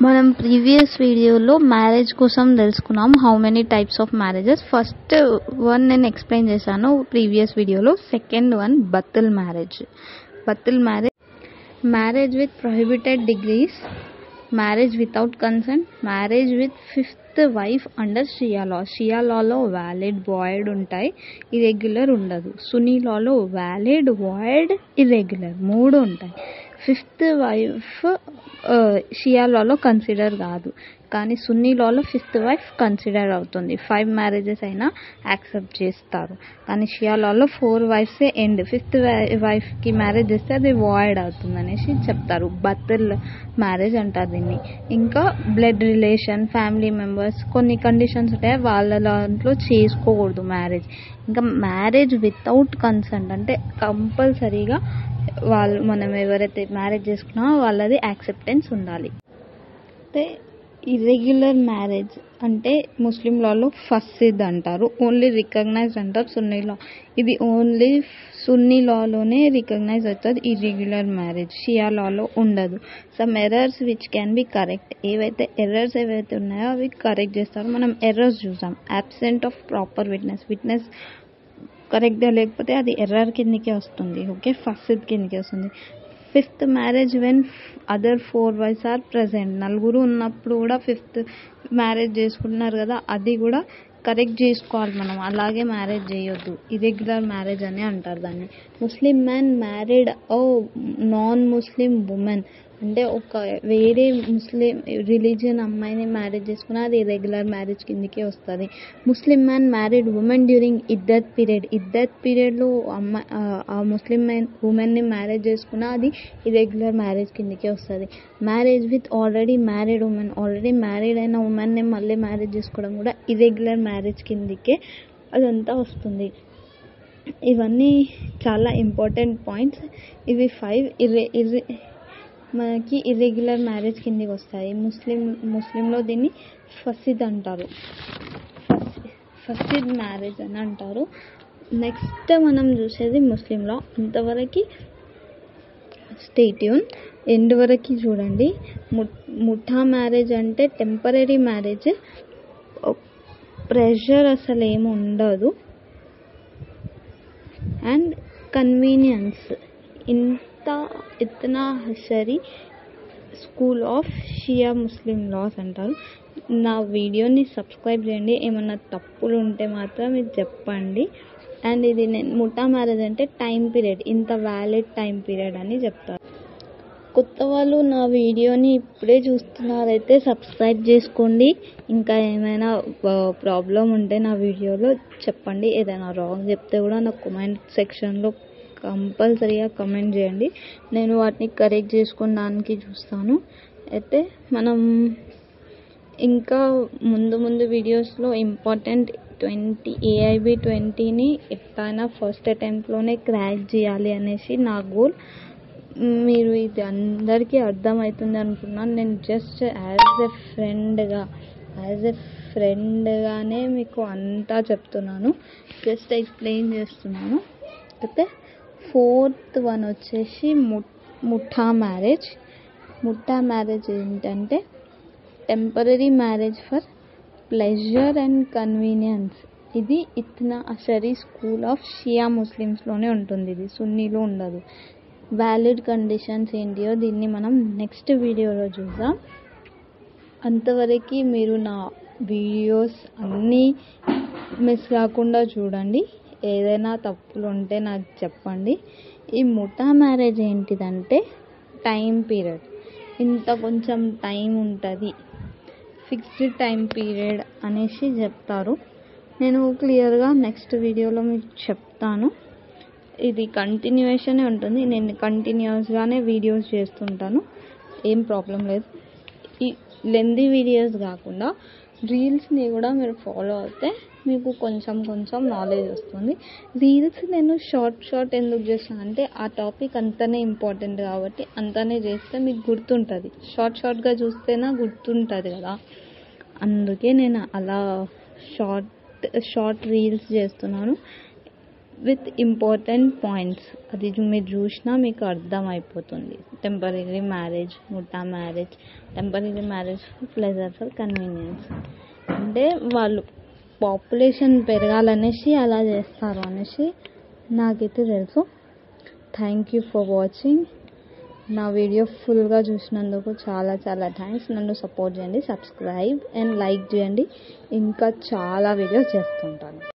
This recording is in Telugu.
మనం ప్రీవియస్ వీడియోలో మ్యారేజ్ కోసం తెలుసుకున్నాం how many types of marriages. First one నేను ఎక్స్ప్లెయిన్ చేశాను ప్రీవియస్ వీడియోలో. సెకండ్ వన్ బత్తుల్ మ్యారేజ్. బత్తుల్ marriage with prohibited degrees, marriage without consent, marriage with fifth wife under Shia law. Shia లాలో వ్యాలిడ్, వాయిడ్ ఉంటాయి, ఇర్రెగ్యులర్ ఉండదు. సున్నీ లాలో వ్యాలిడ్, వాయిడ్, ఇర్రెగ్యులర్ మూడు ఉంటాయి. ఫిఫ్త్ వైఫ్ షియా లాలో కన్సిడర్ కాదు, కానీ సున్నీ లాలో ఫిఫ్త్ వైఫ్ కన్సిడర్ అవుతుంది. 5 మ్యారేజెస్ అయినా యాక్సెప్ట్ చేస్తారు, కానీ షియా లాలో 4 వైఫ్సే ఎండ్. ఫిఫ్త్ వైఫ్కి మ్యారేజ్ చేస్తే అది వాయిడ్ అవుతుంది అనేసి చెప్తారు. బత్తుల్ మ్యారేజ్ అంటారు దీన్ని. ఇంకా బ్లడ్ రిలేషన్, ఫ్యామిలీ మెంబర్స్, కొన్ని కండిషన్స్ ఉంటాయి, వాళ్ళ దాంట్లో చేసుకోకూడదు మ్యారేజ్. ఇంకా మ్యారేజ్ వితౌట్ కన్సెంట్ అంటే కంపల్సరీగా మనం ఎవరైతే మ్యారేజ్ చేసుకున్నామో వాళ్ళది యాక్సెప్టెన్స్ ఉండాలి. అయితే ఇర్రెగ్యులర్ మ్యారేజ్ అంటే ముస్లిం లాలో ఫస్సిద్ అంటారు, ఓన్లీ రికగ్నైజ్డ్ అంటారు సున్నీ లా. ఇది ఓన్లీ సున్నీ లాలోనే రికగ్నైజ్ అవుతుంది ఇర్రెగ్యులర్ మ్యారేజ్, షియా లాలో ఉండదు. Some errors which can be correct, errors ఏవైతే ఉన్నాయో అవి కరెక్ట్ చేస్తారు. మనం ఎర్రర్స్ చూసాం. అబ్సెంట్ ఆఫ్ ప్రాపర్ విట్నెస్ కరెక్ట్గా లేకపోతే అది ఎర్రర్ కిందకే వస్తుంది, ఓకే, ఫస్సిద్ కిందకే వస్తుంది. Fifth marriage when other 4 wives are present. నలుగురు ఉన్నప్పుడు కూడా ఫిఫ్త్ మ్యారేజ్ చేసుకుంటున్నారు కదా, అది కూడా కరెక్ట్ చేసుకోవాలి మనం, అలాగే మ్యారేజ్ చేయొద్దు. ఇర్రెగ్యులర్ మ్యారేజ్ అని అంటారు దాన్ని. ముస్లిం మ్యాన్ మ్యారీడ్ ఓ నాన్ ముస్లిం ఉమెన్ అంటే ఒక వేరే ముస్లిం రిలీజియన్ అమ్మాయిని మ్యారేజ్ చేసుకున్నా అది ఇర్రెగ్యులర్ మ్యారేజ్ కిందకే వస్తుంది. ముస్లిం man married women during iddat పీరియడ్లో ఆ ముస్లిం ఉమెన్ని మ్యారేజ్ చేసుకున్నా అది ఇర్రెగ్యులర్ మ్యారేజ్ కిందకే వస్తుంది. Marriage with already married women, already married అయిన ఉమెన్ని మళ్ళీ మ్యారేజ్ చేసుకోవడం కూడా ఇర్రెగ్యులర్ మ్యారేజ్ కిందకే అదంతా వస్తుంది. ఇవన్నీ చాలా ఇంపార్టెంట్ పాయింట్స్. ఇవి 5 మనకి ఇర్రెగ్యులర్ మ్యారేజ్ కిందకి వస్తాయి. ముస్లింలో దీన్ని ఫసిద్ అంటారు, ఫసిద్ మ్యారేజ్ అని అంటారు. నెక్స్ట్ మనం చూసేది ముస్లింలో. అంతవరకు స్టే ట్యూన్, ఎండ్ వరకు చూడండి. ముఠా మ్యారేజ్ అంటే టెంపరీ మ్యారేజ్, ప్రెషర్ అసలు ఏమి ఉండదు, అండ్ కన్వీనియన్స్. ఇత్నా హషరీ school of Shia Muslim laws అంటారు. నా వీడియోని సబ్స్క్రైబ్ చేయండి, ఏమన్నా తప్పులు ఉంటే మాత్రం ఇది చెప్పండి. అండ్ ఇది ముఠా మ్యారేజ్ అంటే టైం పీరియడ్, ఇంత వ్యాలిడ్ టైం పీరియడ్ అని చెప్తారు. కొత్త వాళ్ళు నా వీడియోని ఇప్పుడే చూస్తున్నారైతే సబ్స్క్రైబ్ చేసుకోండి. ఇంకా ఏమైనా ప్రాబ్లం ఉంటే నా వీడియోలో చెప్పండి, ఏదైనా రాంగ్ చెప్తే కూడా నా కామెంట్ సెక్షన్లో కంపల్సరీగా కమెంట్ చేయండి, నేను వాటిని కరెక్ట్ చేసుకోవడానికి చూస్తాను. అయితే మనం ఇంకా ముందు వీడియోస్లో ఇంపార్టెంట్ 20 AIB 20ని ఎట్లయినా ఫస్ట్ అటెంప్ట్లోనే క్రాక్ చేయాలి అనేసి నా గోల్. మీరు ఇది అందరికీ అర్థమవుతుంది అనుకున్నాను. నేను జస్ట్ యాజ్ ఎ ఫ్రెండ్గానే మీకు అంతా చెప్తున్నాను, జస్ట్ ఎక్స్ప్లెయిన్ చేస్తున్నాను. అయితే 4th వన్ వచ్చేసి ముఠా మ్యారేజ్. ముఠా మ్యారేజ్ ఏంటంటే temporary marriage for pleasure and convenience. ఇది ఇత్నా అషరీ స్కూల్ ఆఫ్ షియా ముస్లిమ్స్లోనే ఉంటుంది, ఇది సున్నీలో ఉండదు. వ్యాలిడ్ కండిషన్స్ ఏంటియో దీన్ని మనం నెక్స్ట్ వీడియోలో చూద్దాం. అంతవరకు మీరు నా వీడియోస్ అన్నీ మిస్ కాకుండా చూడండి, ఏదైనా తప్పులు ఉంటే నాకు చెప్పండి. ఈ ముఠా మ్యారేజ్ ఏంటిదంటే టైం పీరియడ్, ఇంత కొంచెం టైం ఉంటుంది, ఫిక్స్డ్ టైం పీరియడ్ అనేసి చెప్తారు. నేను క్లియర్గా నెక్స్ట్ వీడియోలో మీకు చెప్తాను. ఇది కంటిన్యూషనే ఉంటుంది, నేను కంటిన్యూస్గానే వీడియోస్ చేస్తుంటాను, ఏం ప్రాబ్లం లేదు. ఈ లెంతీ వీడియోస్ కాకుండా రీల్స్ని కూడా మీరు ఫాలో అవుతే మీకు కొంచెం నాలెడ్జ్ వస్తుంది. రీల్స్ నేను షార్ట్ ఎందుకు చేస్తాను అంటే ఆ టాపిక్ అంతనే ఇంపార్టెంట్ కాబట్టి అంతనే చేస్తే మీకు గుర్తుంటుంది. షార్ట్గా చూస్తేనే గుర్తుంటుంది కదా, అందుకే నేను అలా షార్ట్ రీల్స్ చేస్తున్నాను. With important points. అది మీరు చూసినా మీకు అర్థమైపోతుంది. టెంపరరీ మ్యారేజ్, ముఠా marriage, temporary marriage for pleasure, for convenience. అంటే వాళ్ళు పాపులేషన్ పెరగాలనేసి అలా చేస్తారు అనేసి నాకైతే తెలుసు. Thank you for watching. నా వీడియో ఫుల్గా చూసినందుకు చాలా చాలా థ్యాంక్స్. నన్ను సపోర్ట్ చేయండి, సబ్స్క్రైబ్ అండ్ లైక్ చేయండి. ఇంకా చాలా వీడియోస్ చేస్తుంటాను.